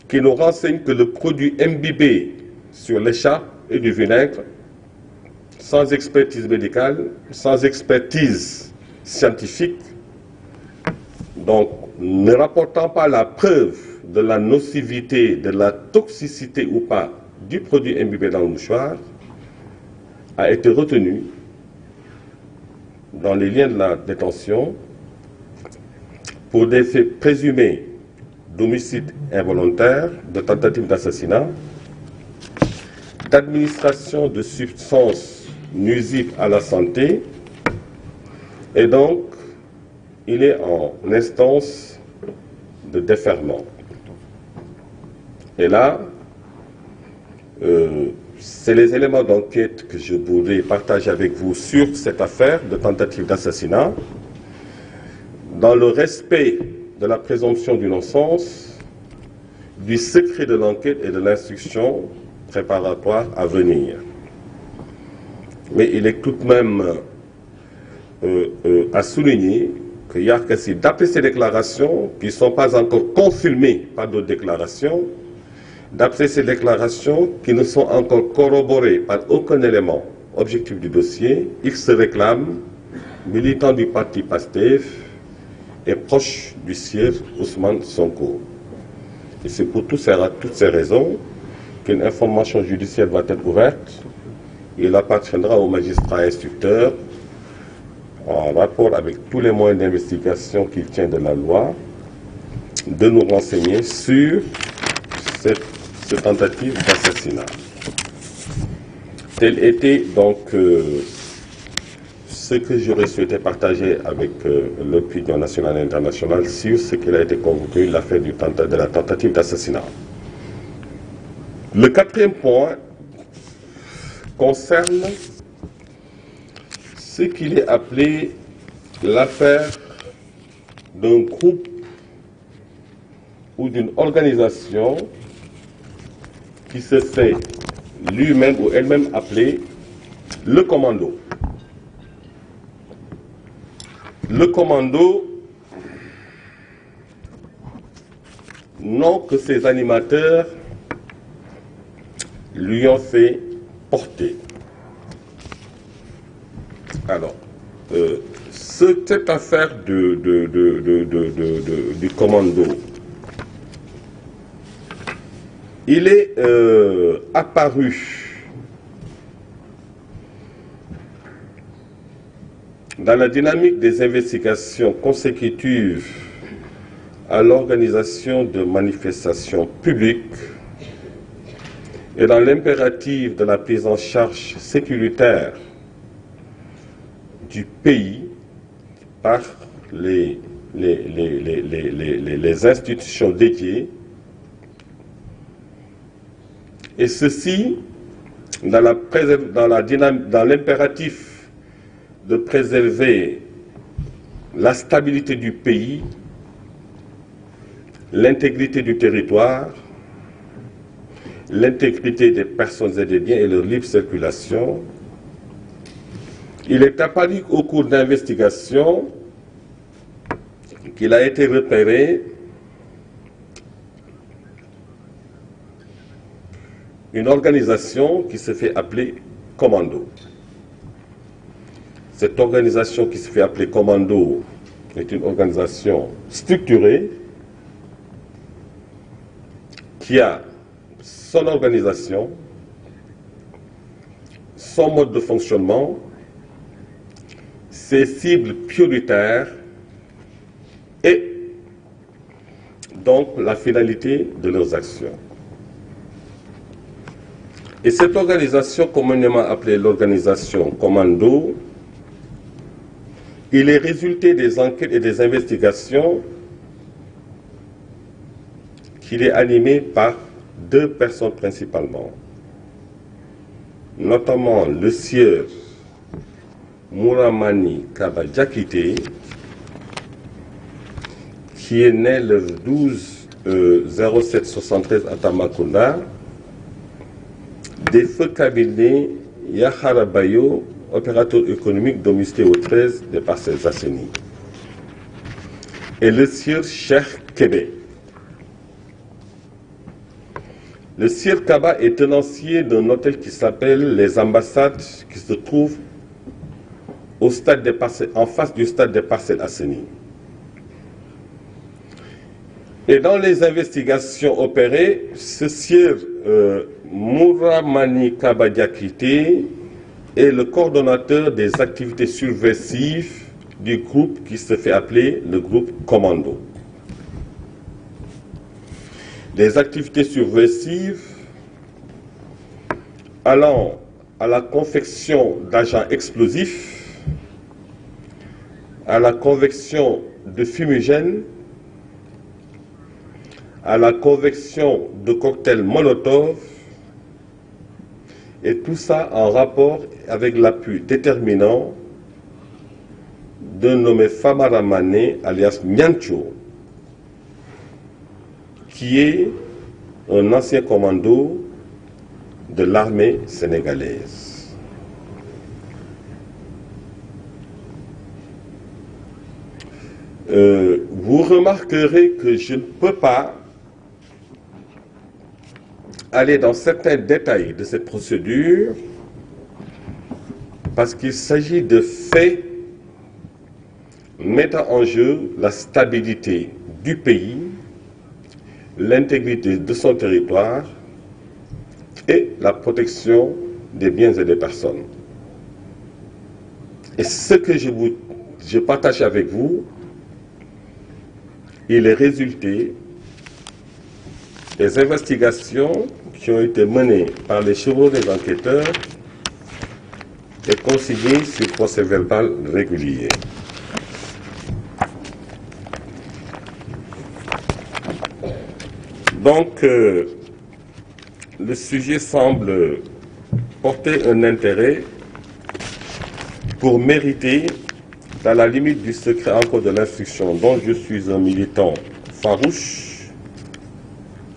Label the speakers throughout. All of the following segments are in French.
Speaker 1: qui nous renseigne que le produit imbibé sur l'échappe et du vinaigre, sans expertise médicale, sans expertise scientifique, donc ne rapportant pas la preuve de la nocivité, de la toxicité ou pas du produit imbibé dans le mouchoir, a été retenu dans les liens de la détention pour des faits présumés d'homicide involontaire, de tentative d'assassinat, d'administration de substances nuisibles à la santé, et donc il est en instance de déferment. Et là, c'est les éléments d'enquête que je voudrais partager avec vous sur cette affaire de tentative d'assassinat, dans le respect de la présomption d'innocence, du secret de l'enquête et de l'instruction préparatoire à venir. Mais il est tout de même à souligner que Yarkassi, d'après ces déclarations, qui ne sont pas encore confirmées par d'autres déclarations, d'après ces déclarations qui ne sont encore corroborées par aucun élément objectif du dossier, il se réclame militant du parti PASTEF et proche du sieur Ousmane Sonko. Et c'est pour toutes ces raisons qu'une information judiciaire va être ouverte. Il appartiendra au magistrat instructeur, en rapport avec tous les moyens d'investigation qu'il tient de la loi, de nous renseigner sur cette tentative d'assassinat. Tel était donc ce que j'aurais souhaité partager avec l'opinion nationale et internationale sur ce qu'il a été convoqué, l'affaire de la tentative d'assassinat. Le quatrième point concerne ce qu'il est appelé l'affaire d'un groupe ou d'une organisation qui se fait lui-même ou elle-même appeler le commando. Le commando, nom que ses animateurs lui ont fait porter. Alors, cette affaire du commando, il est apparu dans la dynamique des investigations consécutives à l'organisation de manifestations publiques et dans l'impératif de la prise en charge sécuritaire du pays par les institutions dédiées, et ceci dans l'impératif de préserver la stabilité du pays, l'intégrité du territoire, l'intégrité des personnes et des biens et leur libre circulation. Il est apparu au cours d'investigation qu'il a été repéré une organisation qui se fait appeler Commando. Cette organisation qui se fait appeler Commando est une organisation structurée qui a son organisation, son mode de fonctionnement, ses cibles prioritaires et donc la finalité de leurs actions. Et cette organisation, communément appelée l'organisation Commando, il est résulté des enquêtes et des investigations qu'il est animé par deux personnes principalement, notamment le sieur Mouramani Kaba Diakité, qui est né le 12-07-73 à Tambacounda, des feux cabinets Yahara Bayo, opérateur économique domicilié au 13 des Parcelles Assainies, et le sieur Cheikh Kébé. Le Sieur Kaba est tenancier d'un hôtel qui s'appelle Les Ambassades, qui se trouve au stade des Parcelles, en face du stade des Parcelles Asseni. Et dans les investigations opérées, ce Sieur Mouramani Kaba Diakité est le coordonnateur des activités subversives du groupe qui se fait appeler le groupe Commando. Des activités subversives allant à la confection d'agents explosifs, à la convection de fumigènes, à la convection de cocktails Molotov, et tout ça en rapport avec l'appui déterminant d'un nommé Famara Mané, alias Nyancho, qui est un ancien commando de l'armée sénégalaise. Vous remarquerez que je ne peux pas aller dans certains détails de cette procédure parce qu'il s'agit de faits mettant en jeu la stabilité du pays, l'intégrité de son territoire et la protection des biens et des personnes. Et ce que je partage avec vous, il est résulté des investigations qui ont été menées par les chevronnés enquêteurs et consignées sur procès-verbal régulier. Donc, le sujet semble porter un intérêt pour mériter, dans la limite du secret encore de l'instruction dont je suis un militant farouche,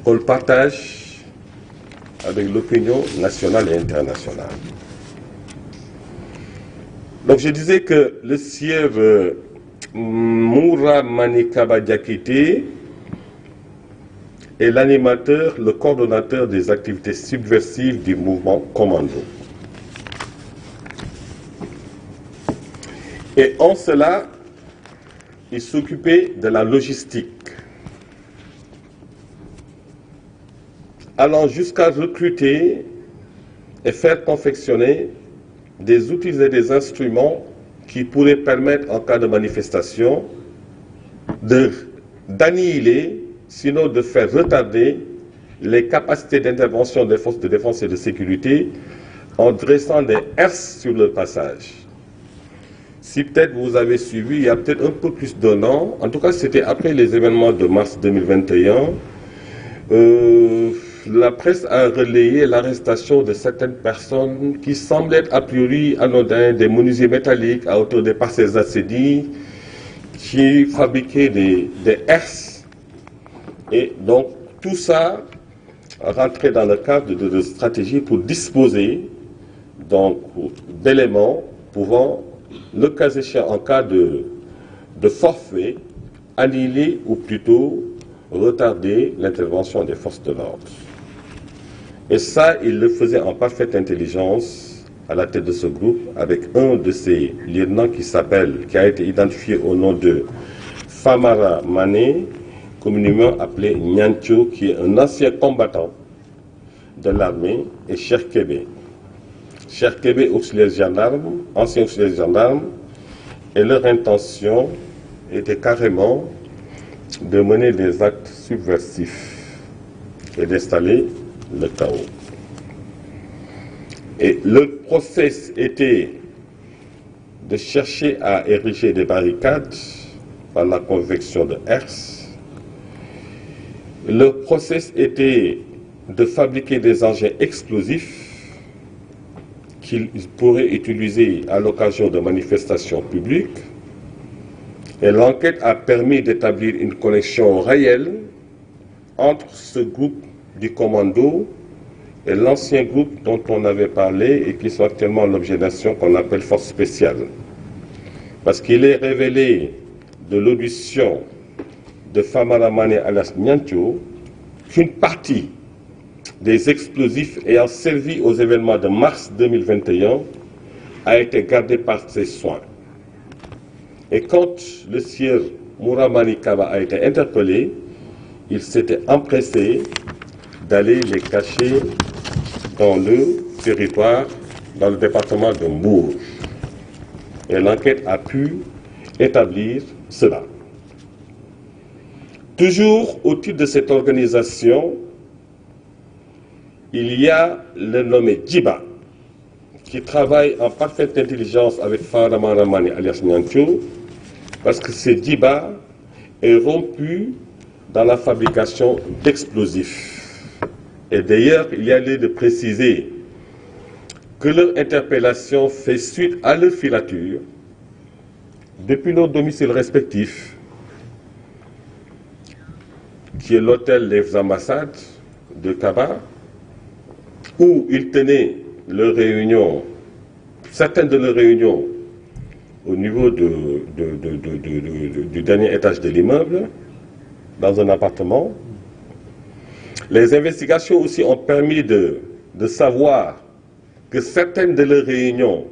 Speaker 1: qu'on le partage avec l'opinion nationale et internationale. Donc je disais que le sieur Mouramani Kaba Diakité est l'animateur, le coordonnateur des activités subversives du mouvement Commando. Et en cela, il s'occupait de la logistique, allant jusqu'à recruter et faire confectionner des outils et des instruments qui pourraient permettre, en cas de manifestation, d'annihiler, sinon de faire retarder les capacités d'intervention des forces de défense et de sécurité en dressant des herses sur le passage. Si peut-être vous avez suivi, il y a peut-être un peu plus d'un an, en tout cas c'était après les événements de mars 2021, la presse a relayé l'arrestation de certaines personnes qui semblent être a priori anodins, des menuisiers métalliques à hauteur des Parcelles Asseni, qui fabriquaient des herses. Et donc tout ça rentrait dans le cadre de stratégie pour disposer d'éléments pouvant, le cas échéant, en cas de forfait, annihiler ou plutôt retarder l'intervention des forces de l'ordre. Et ça, il le faisait en parfaite intelligence à la tête de ce groupe, avec un de ses lieutenants qui a été identifié au nom de Famara Mané, communément appelé Nyancho, qui est un ancien combattant de l'armée, et Cheikh Kébé. Cheikh Kébé, auxiliaire gendarme, ancien auxiliaire gendarme, et leur intention était carrément de mener des actes subversifs et d'installer le chaos. Et le process était de chercher à ériger des barricades par la convection de herses. Le process était de fabriquer des engins explosifs qu'ils pourraient utiliser à l'occasion de manifestations publiques. Et l'enquête a permis d'établir une connexion réelle entre ce groupe du commando et l'ancien groupe dont on avait parlé et qui sont actuellement l'objet d'action qu'on appelle force spéciale. Parce qu'il est révélé de l'audition de Famara Mané alias Nyancho qu'une partie des explosifs ayant servi aux événements de mars 2021 a été gardé par ses soins. Et quand le sieur Mouramani Kaba a été interpellé, il s'était empressé d'aller les cacher dans le territoire, dans le département de Mbour. Et l'enquête a pu établir cela. Toujours au titre de cette organisation, il y a le nommé Djiba, qui travaille en parfaite intelligence avec Farama Ramani alias Nyancho, parce que ce Djiba est rompu dans la fabrication d'explosifs. Et d'ailleurs, il y a lieu de préciser que leur interpellation fait suite à leur filature depuis nos domiciles respectifs, qui est l'hôtel des ambassades de Kaba, où ils tenaient leurs réunions, certaines de leurs réunions au niveau du dernier étage de l'immeuble, dans un appartement. Les investigations aussi ont permis de savoir que certaines de leurs réunions,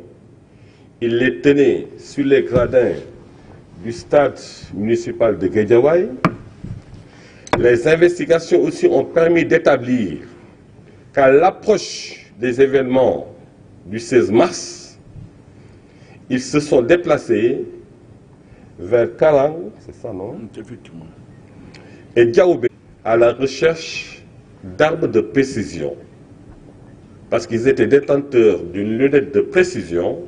Speaker 1: ils les tenaient sur les gradins du stade municipal de Guédiawaye. Les investigations aussi ont permis d'établir qu'à l'approche des événements du 16 mars, ils se sont déplacés vers Karang, c'est ça, non? Effectivement. Et Diaoubé, à la recherche d'armes de précision. Parce qu'ils étaient détenteurs d'une lunette de précision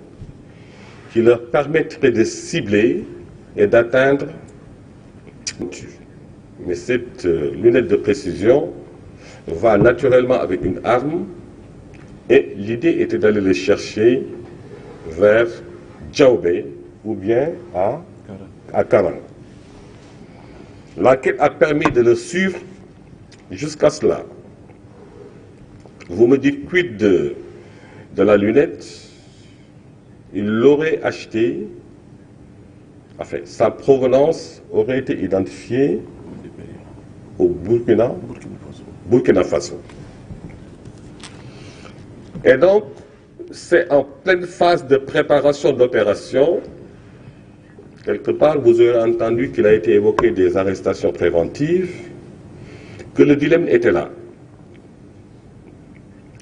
Speaker 1: qui leur permettrait de cibler et d'atteindre. Mais cette lunette de précision va naturellement avec une arme, et l'idée était d'aller les chercher vers Diaoubé ou bien à Karang. L'enquête a permis de le suivre jusqu'à cela. Vous me dites quid de la lunette? Il l'aurait achetée, enfin, sa provenance aurait été identifiée au Burkina Faso. Et donc, c'est en pleine phase de préparation d'opération. Quelque part, vous aurez entendu qu'il a été évoqué des arrestations préventives, que le dilemme était là.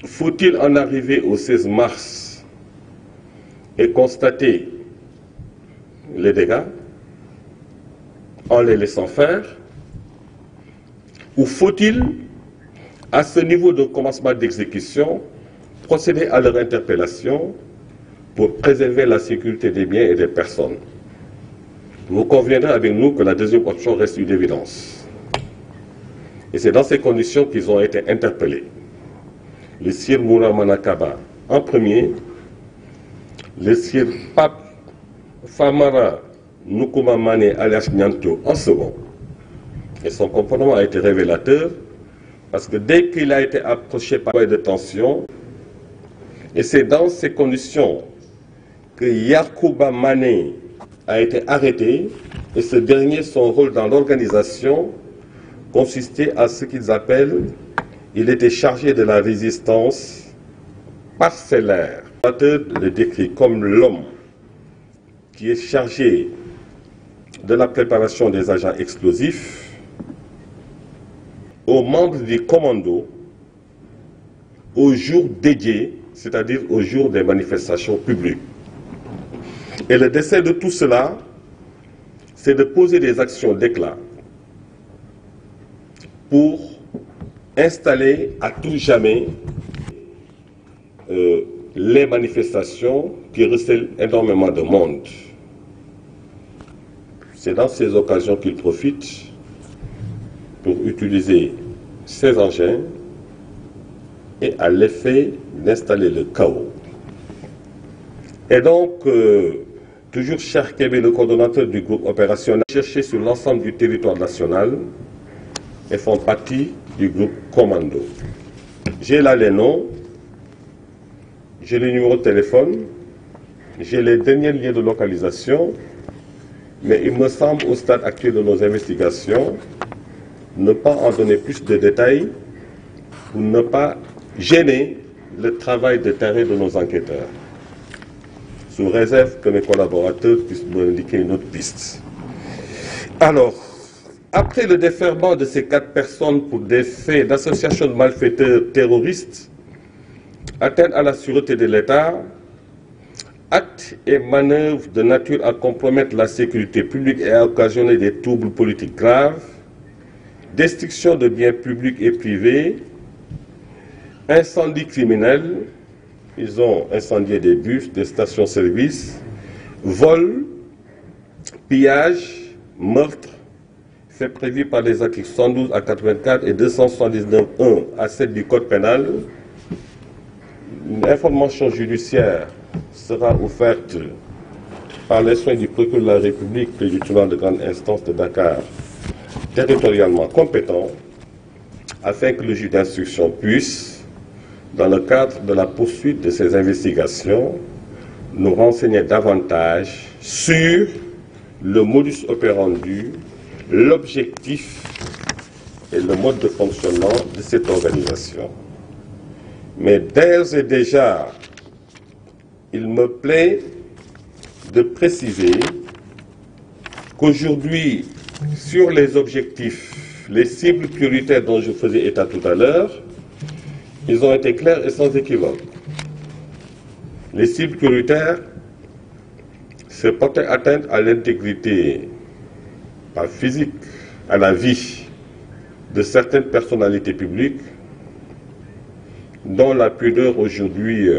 Speaker 1: Faut-il en arriver au 16 mars et constater les dégâts en les laissant faire? Ou faut-il, à ce niveau de commencement d'exécution, procéder à leur interpellation pour préserver la sécurité des biens et des personnes? Vous conviendrez avec nous que la deuxième option reste une évidence. Et c'est dans ces conditions qu'ils ont été interpellés. Le sieur Mouramani Kaba en premier, le sieur Pape Famara Nukumamane alias Nyanto en second. Et son comportement a été révélateur, parce que dès qu'il a été approché par de tension, et c'est dans ces conditions que Yakuba Mané a été arrêté, et ce dernier, son rôle dans l'organisation consistait à ce qu'ils appellent, il était chargé de la résistance parcellaire. Le décrit comme l'homme qui est chargé de la préparation des agents explosifs, aux membres du commando, au jour dédié, c'est-à-dire au jour des manifestations publiques. Et le dessein de tout cela, c'est de poser des actions d'éclat pour installer à tout jamais les manifestations qui recèlent énormément de monde. C'est dans ces occasions qu'ils profitent pour utiliser ces engins et à l'effet d'installer le chaos. Et donc, toujours Cheikh Kébé, le coordonnateur du groupe opérationnel, cherché sur l'ensemble du territoire national et font partie du groupe Commando. J'ai là les noms, j'ai les numéros de téléphone, j'ai les derniers liens de localisation, mais il me semble au stade actuel de nos investigations ne pas en donner plus de détails pour ne pas gêner le travail de terrain de nos enquêteurs, sous réserve que mes collaborateurs puissent me indiquer une autre piste. Alors, après le déferment de ces 4 personnes pour des faits d'association de malfaiteurs terroristes, atteinte à la sûreté de l'État, actes et manœuvres de nature à compromettre la sécurité publique et à occasionner des troubles politiques graves, destruction de biens publics et privés, incendies criminels, ils ont incendié des bus, des stations-service, vols, pillages, meurtres, faits prévus par les articles 112 à 84 et 279.1 à 7 du Code pénal. Une information judiciaire sera offerte par les soins du procureur de la République et du tribunal de grande instance de Dakar, territorialement compétent, afin que le juge d'instruction puisse, dans le cadre de la poursuite de ces investigations, nous renseigner davantage sur le modus operandi, l'objectif et le mode de fonctionnement de cette organisation. Mais d'ores et déjà, il me plaît de préciser qu'aujourd'hui, sur les objectifs, les cibles prioritaires dont je faisais état tout à l'heure, ils ont été clairs et sans équivoque. Les cibles prioritaires, c'est porter atteinte à l'intégrité, pas physique, à la vie de certaines personnalités publiques, dont la pudeur aujourd'hui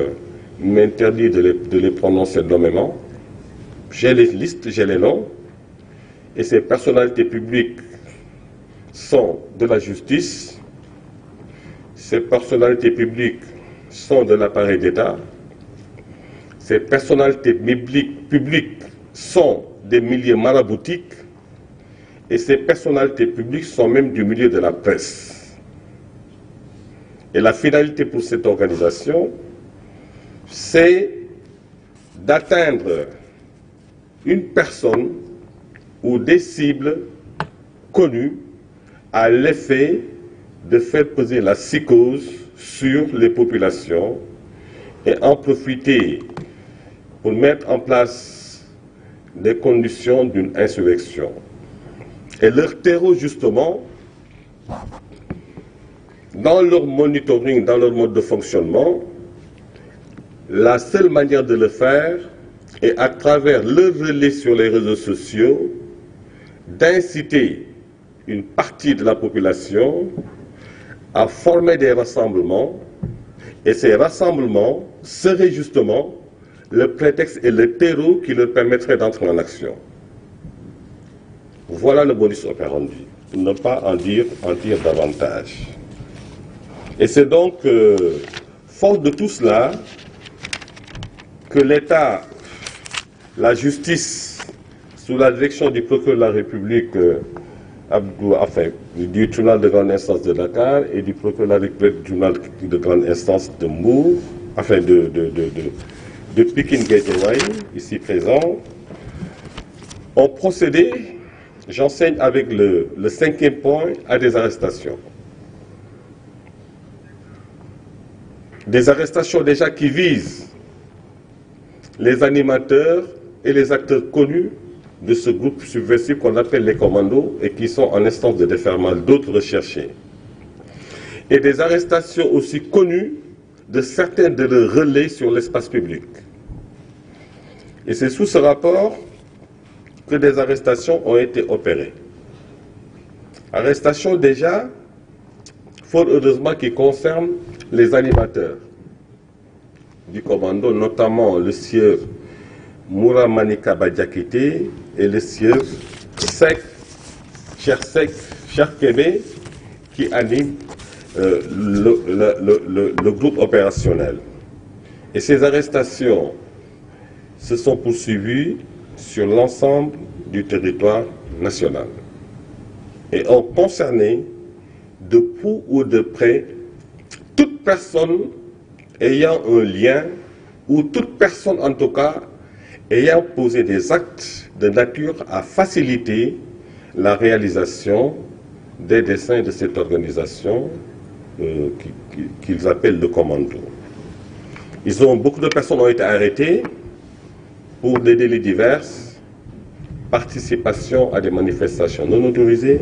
Speaker 1: m'interdit de les prononcer nommément. J'ai les listes, j'ai les noms, et ces personnalités publiques sont de la justice, ces personnalités publiques sont de l'appareil d'État, ces personnalités publiques sont des milieux maraboutiques, et ces personnalités publiques sont même du milieu de la presse. Et la finalité pour cette organisation, c'est d'atteindre une personne ou des cibles connues à l'effet de faire peser la psychose sur les populations et en profiter pour mettre en place des conditions d'une insurrection. Et leur terreau, justement, dans leur monitoring, dans leur mode de fonctionnement, la seule manière de le faire est à travers le relais sur les réseaux sociaux d'inciter une partie de la population à former des rassemblements, et ces rassemblements seraient justement le prétexte et le terreau qui leur permettrait d'entrer en action. Voilà le modus operandi, pour ne pas en dire davantage. Et c'est donc fort de tout cela que l'État, la justice, sous la direction du procureur de la République, du tribunal de grande instance de Dakar et du procureur de la République du tribunal de grande instance de Mbour, de Pikine-Guédiawaye, ici présent, ont procédé, j'enseigne avec le 5e point, à des arrestations. Des arrestations déjà qui visent les animateurs et les acteurs connus de ce groupe subversif qu'on appelle les commandos et qui sont en instance de déferment, d'autres recherchés. Et des arrestations aussi connues de certains de leurs relais sur l'espace public. Et c'est sous ce rapport que des arrestations ont été opérées. Arrestations déjà, fort heureusement, qui concernent les animateurs du commando, notamment le sieur Moura Manika Badiakité et le sieur Cheikh Kébé qui anime le groupe opérationnel. Et ces arrestations se sont poursuivies sur l'ensemble du territoire national et ont concerné de près ou de près toute personne ayant un lien ou toute personne en tout cas ayant posé des actes de nature à faciliter la réalisation des desseins de cette organisation qu'ils appellent le commando. Beaucoup de personnes ont été arrêtées pour des délits divers, participation à des manifestations non autorisées,